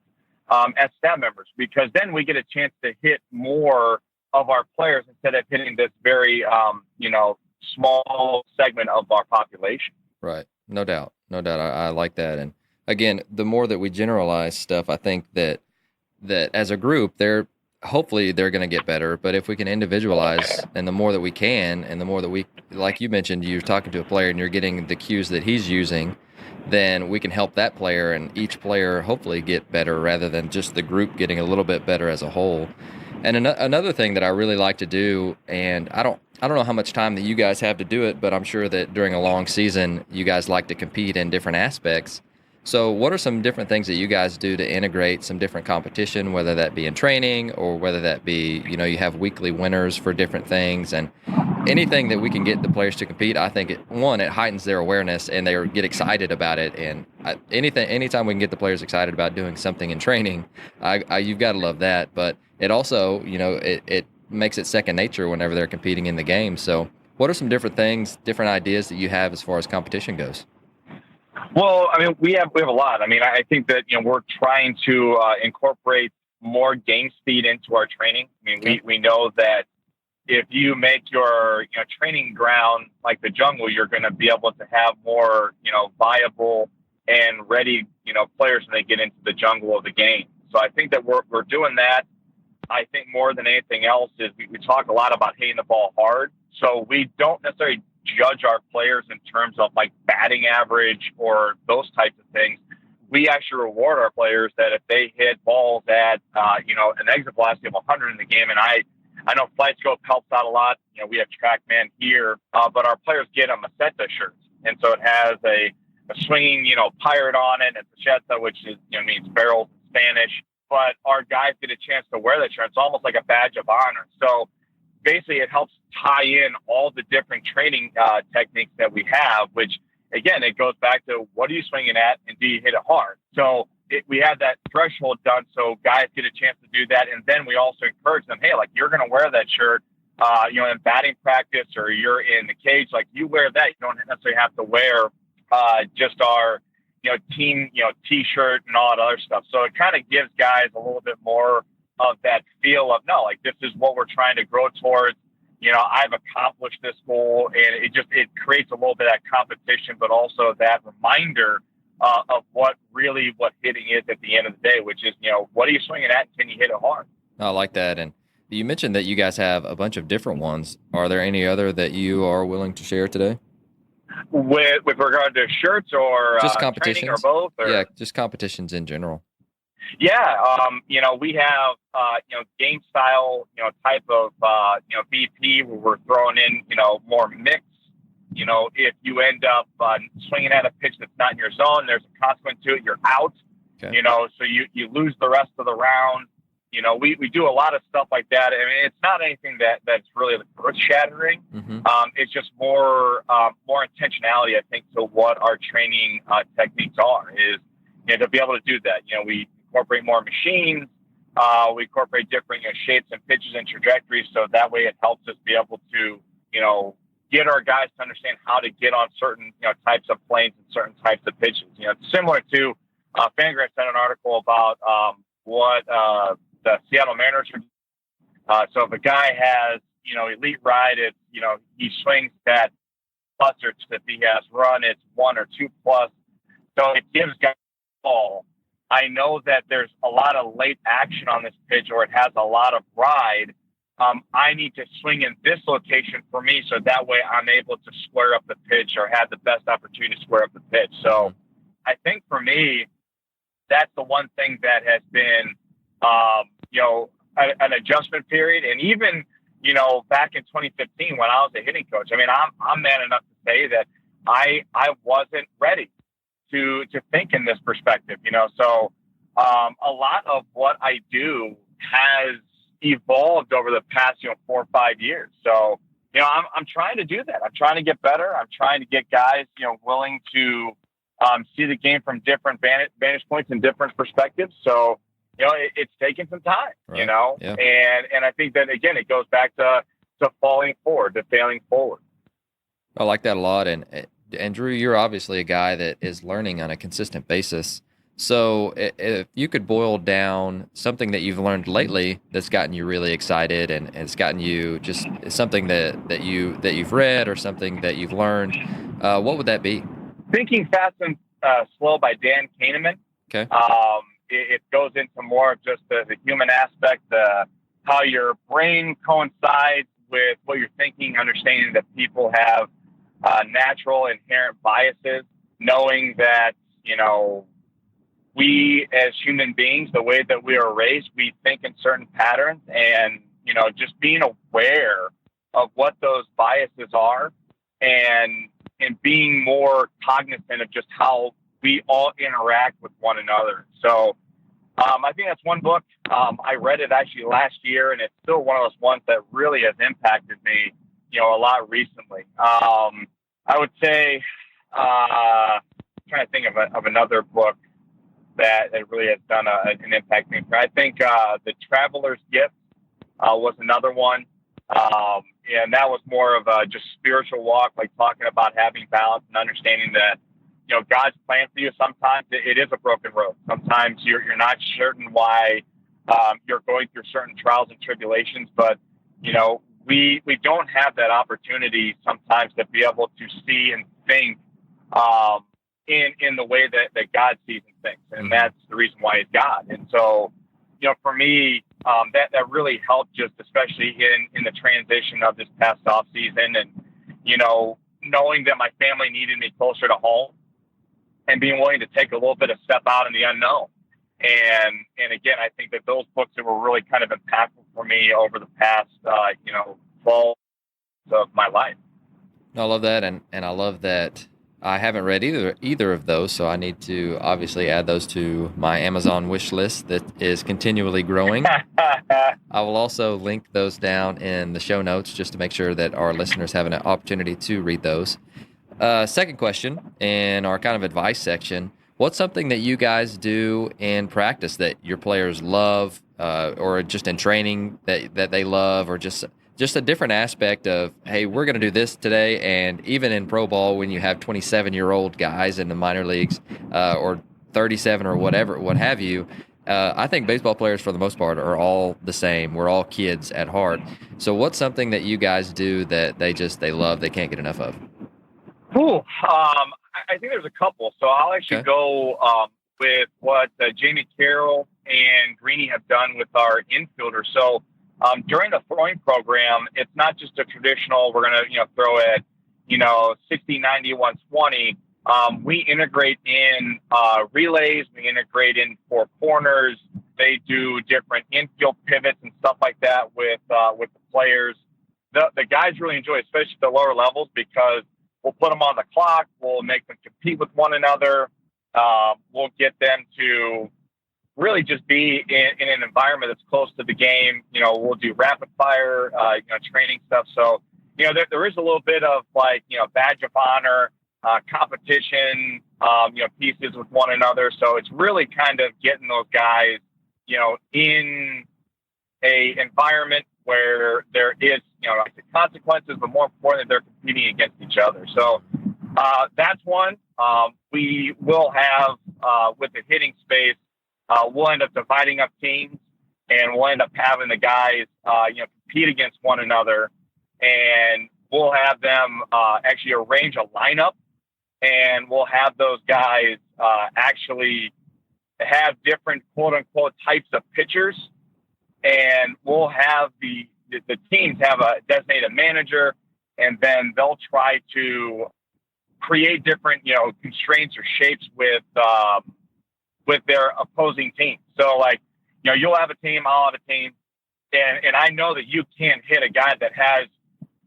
as staff members, because then we get a chance to hit more of our players instead of hitting this very, small segment of our population. Right. No doubt. I like that. And again, the more that we generalize stuff, I think that as a group, hopefully they're going to get better. But if we can individualize, and the more that we can, and the more that we, like you mentioned, you're talking to a player and you're getting the cues that he's using, then we can help that player and each player hopefully get better rather than just the group getting a little bit better as a whole. And another thing that I really like to do, and I don't know how much time that you guys have to do it, but I'm sure that during a long season, you guys like to compete in different aspects. So what are some different things that you guys do to integrate some different competition, whether that be in training or whether that be, you have weekly winners for different things, and anything that we can get the players to compete? I think it heightens their awareness and they get excited about it. And anytime we can get the players excited about doing something in training, you've got to love that. But it also, it makes it second nature whenever they're competing in the game. So what are some different things, different ideas that you have as far as competition goes? Well, I mean, we have a lot. I mean, I think that, we're trying to incorporate more game speed into our training. I mean, we know that if you make your, training ground like the jungle, you're going to be able to have more, viable and ready, players when they get into the jungle of the game. So I think that we're doing that. I think more than anything else is we talk a lot about hitting the ball hard. So we don't necessarily judge our players in terms of like batting average or those types of things. We actually reward our players that if they hit balls at, an exit velocity of 100 in the game, and I know Flight Scope helps out a lot. We have TrackMan here, but our players get a Maceta shirt. And so it has a swinging, pirate on it, and Pacheta, which is, means barrels in Spanish. But our guys get a chance to wear that shirt. It's almost like a badge of honor. So basically it helps tie in all the different training techniques that we have, which, again, it goes back to what are you swinging at and do you hit it hard? So we have that threshold done so guys get a chance to do that. And then we also encourage them, hey, like you're going to wear that shirt, in batting practice or you're in the cage, like you wear that. You don't necessarily have to wear just our, team, T-shirt and all that other stuff. So it kind of gives guys a little bit more of that feel of, no, like this is what we're trying to grow towards. I've accomplished this goal, and it creates a little bit of that competition, but also that reminder of what hitting is at the end of the day, which is, what are you swinging at? And can you hit it hard? I like that. And you mentioned that you guys have a bunch of different ones. Are there any other that you are willing to share today? With regard to shirts or just competitions training or both? Or? Yeah, just competitions in general. Yeah, we have, game style, type of, BP where we're throwing in, more mix. If you end up swinging at a pitch that's not in your zone, there's a consequence to it. You're out, okay. So you lose the rest of the round. We do a lot of stuff like that. I mean, it's not anything that's really earth shattering. Mm-hmm. It's just more intentionality, I think, to what our training techniques are is, to be able to do that. We incorporate more machines. We incorporate different shapes and pitches and trajectories. So that way it helps us be able to, get our guys to understand how to get on certain, types of planes and certain types of pitches. It's similar to Fangraphs had an article about what the Seattle Mariners are. So if a guy has, elite ride, it's, he swings that plus, or if he has run, it's 1 or 2 plus. So it gives guys a ball. I know that there's a lot of late action on this pitch, or it has a lot of ride. I need to swing in this location for me, so that way I'm able to square up the pitch or have the best opportunity to square up the pitch. So I think for me, that's the one thing that has been, an adjustment period. And even, back in 2015 when I was a hitting coach, I mean, I'm man enough to say that I wasn't ready to think in this perspective, So a lot of what I do has evolved over the past, 4 or 5 years. So, I'm trying to do that. I'm trying to get better. I'm trying to get guys, willing to see the game from different vantage points and different perspectives. So, it's taken some time, right. Yeah. And I think that, again, it goes back to falling forward, to failing forward. I like that a lot. And Drew, you're obviously a guy that is learning on a consistent basis. So if you could boil down something that you've learned lately that's gotten you really excited and it's gotten you just something that you've read or something that you've learned, what would that be? Thinking Fast and Slow by Dan Kahneman. Okay. It goes into more of just the human aspect, how your brain coincides with what you're thinking, understanding that people have natural inherent biases, knowing that, we as human beings, the way that we are raised, we think in certain patterns, and, just being aware of what those biases are and being more cognizant of just how we all interact with one another. So I think that's one book. I read it actually last year, and it's still one of those ones that really has impacted me, a lot recently. I would say, I'm trying to think of another book that really has done an impact on me. I think The Traveler's Gift was another one. And that was more of a just spiritual walk, like talking about having balance and understanding that, God's plan for you, sometimes it is a broken road. Sometimes you're not certain why you're going through certain trials and tribulations, but, we don't have that opportunity sometimes to be able to see and think in the way that God sees and thinks. And that's the reason why he's God. And so, for me, that really helped, just especially in the transition of this past off season. And, knowing that my family needed me closer to home and being willing to take a little bit of step out in the unknown. And again, I think that those books that were really kind of impactful for me over the past, 12 of my life. I love that. And I love that I haven't read either of those, so I need to obviously add those to my Amazon wish list that is continually growing. I will also link those down in the show notes just to make sure that our listeners have an opportunity to read those. Second question in our kind of advice section, what's something that you guys do in practice that your players love, or just in training that they love, or just a different aspect of, hey, we're going to do this today? And even in pro ball, when you have 27-year-old guys in the minor leagues, or 37 or whatever, what have you, I think baseball players for the most part are all the same. We're all kids at heart. So what's something that you guys do that they love, they can't get enough of? Cool. I think there's a couple. So I'll actually go with what Jamie Carroll and Greeny have done with our infielders. So during the throwing program, it's not just a traditional, we're going to throw at 60, 90, 120. We integrate in relays. We integrate in four corners. They do different infield pivots and stuff like that with the players. The guys really enjoy it, especially at the lower levels, because we'll put them on the clock. We'll make them compete with one another. We'll get them to really just be in an environment that's close to the game. We'll do rapid fire, training stuff. So, there is a little bit of badge of honor, competition, pieces with one another. So it's really kind of getting those guys, in a environment where there is, consequences, but more importantly, they're competing against each other. So that's one. We will have, with the hitting space, we'll end up dividing up teams, and we'll end up having the guys, compete against one another, and we'll have them actually arrange a lineup, and we'll have those guys actually have different quote unquote types of pitchers, and we'll have the teams have a designated manager, and then they'll try to create different, constraints or shapes with their opposing team. So you'll have a team, I'll have a team, and I know that you can't hit a guy that has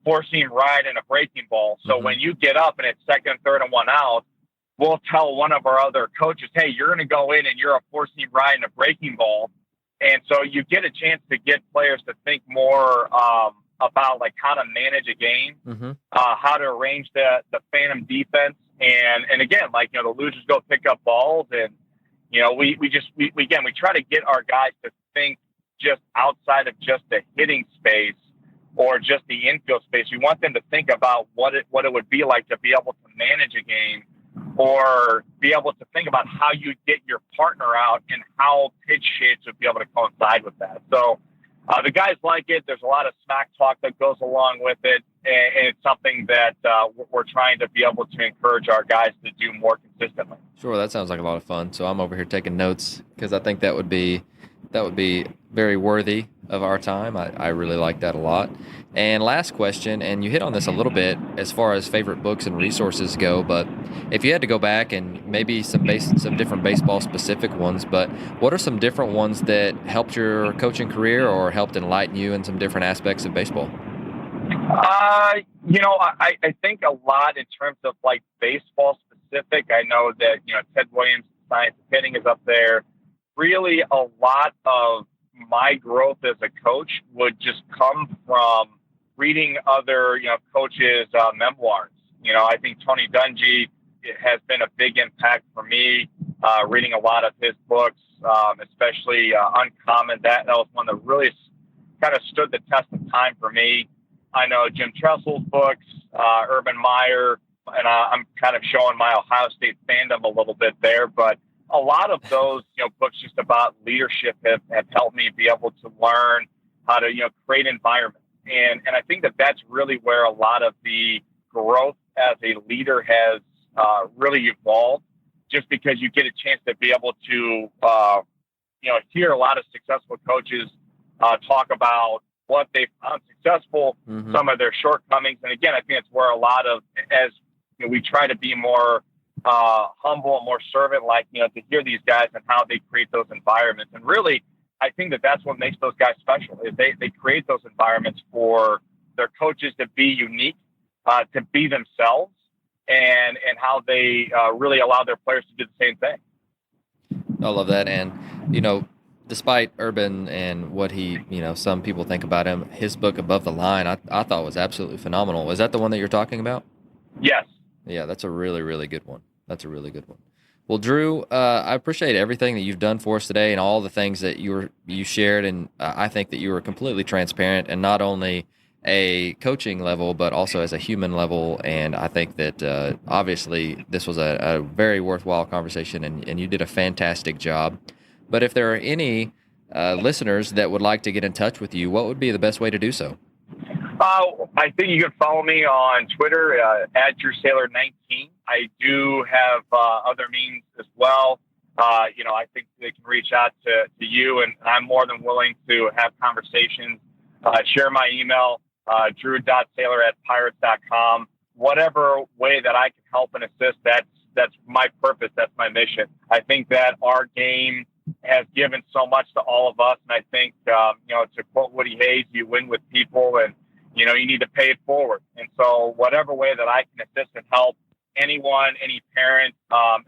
four-seam right and a breaking ball. So when you get up and it's second, third, and one out, we'll tell one of our other coaches, hey, you're going to go in and you're a four-seam right and a breaking ball. And so you get a chance to get players to think more about how to manage a game, how to arrange the phantom defense. And again, the losers go pick up balls. And, we try to get our guys to think just outside of just the hitting space or just the infield space. We want them to think about what it would be like to be able to manage a game, or be able to think about how you get your partner out and how pitch shapes would be able to coincide with that. So the guys like it. There's a lot of smack talk that goes along with it, and it's something that we're trying to be able to encourage our guys to do more consistently. Sure, that sounds like a lot of fun. So I'm over here taking notes because I think that would be very worthy of our time. I really like that a lot. And last question, and you hit on this a little bit as far as favorite books and resources go, but if you had to go back and maybe some different baseball specific ones, but what are some different ones that helped your coaching career or helped enlighten you in some different aspects of baseball? I think a lot in terms of baseball specific. I know that, Ted Williams' Science of Hitting is up there. Really, a lot of my growth as a coach would just come from reading other, coaches' memoirs. I think Tony Dungy has been a big impact for me, reading a lot of his books, especially Uncommon. That was one that really kind of stood the test of time for me. I know Jim Tressel's books, Urban Meyer, and I'm kind of showing my Ohio State fandom a little bit there, but a lot of those, books just about leadership have helped me be able to learn how to, create environments. And I think that that's really where a lot of the growth as a leader has really evolved, just because you get a chance to be able to, hear a lot of successful coaches talk about what they found successful, some of their shortcomings. And again, I think it's where a lot of, as we try to be more humble and more servant-like, to hear these guys and how they create those environments. And really, I think that's what makes those guys special, is they create those environments for their coaches to be unique, to be themselves, and how they really allow their players to do the same thing. I love that. And, despite Urban and what he, some people think about him, his book Above the Line, I thought was absolutely phenomenal. Is that the one that you're talking about? Yes. Yeah, that's a really, really good one. That's a really good one. Well, Drew, I appreciate everything that you've done for us today and all the things that you shared. And I think that you were completely transparent, and not only a coaching level, but also as a human level. And I think that obviously this was a very worthwhile conversation, and you did a fantastic job. But if there are any listeners that would like to get in touch with you, what would be the best way to do so? I think you can follow me on Twitter at Drew Saylor 19. I do have other means as well. I think they can reach out to you, and I'm more than willing to have conversations. Share my email, drew.saylor@pirates.com. Whatever way that I can help and assist, that's my purpose. That's my mission. I think that our game has given so much to all of us. And I think, to quote Woody Hayes, you win with people, and, you need to pay it forward. And so whatever way that I can assist and help anyone, any parent,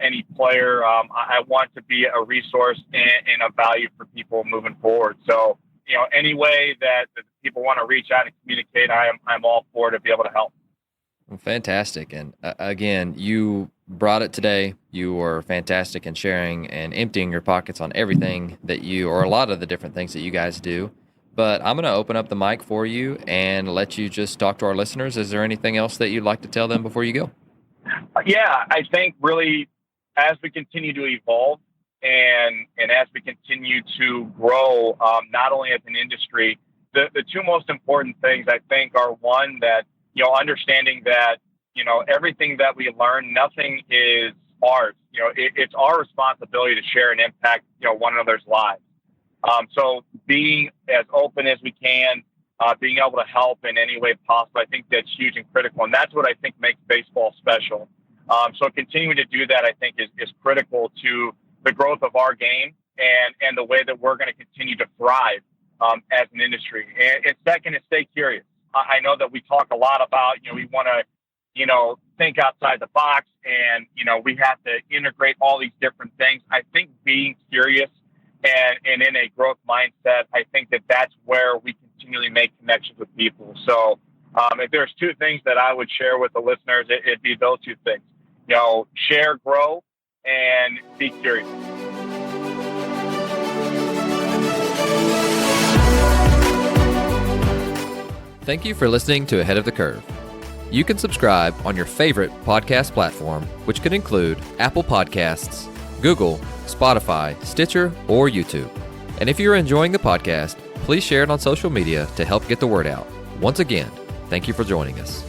any player, I want to be a resource and a value for people moving forward. So, any way that people want to reach out and communicate, I'm all for to be able to help. Well, fantastic. And again, you brought it today. You were fantastic in sharing and emptying your pockets on everything that or a lot of the different things that you guys do. But I'm going to open up the mic for you and let you just talk to our listeners. Is there anything else that you'd like to tell them before you go? Yeah, I think really as we continue to evolve and as we continue to grow, not only as an industry, the two most important things I think are, one, that, understanding that, everything that we learn, nothing is ours. It's our responsibility to share and impact, one another's lives. So being as open as we can, being able to help in any way possible, I think that's huge and critical. And that's what I think makes baseball special. So continuing to do that, I think, is critical to the growth of our game and the way that we're going to continue to thrive as an industry. And second is stay curious. I know that we talk a lot about, we want to, think outside the box, and, we have to integrate all these different things. I think being curious and in a growth mindset, I think that's where we continually make connections with people. So if there's two things that I would share with the listeners, it'd be those two things. Share, grow, and be curious. Thank you for listening to Ahead of the Curve. You can subscribe on your favorite podcast platform, which could include Apple Podcasts, Google, Spotify, Stitcher, or YouTube. And if you're enjoying the podcast, please share it on social media to help get the word out. Once again, thank you for joining us.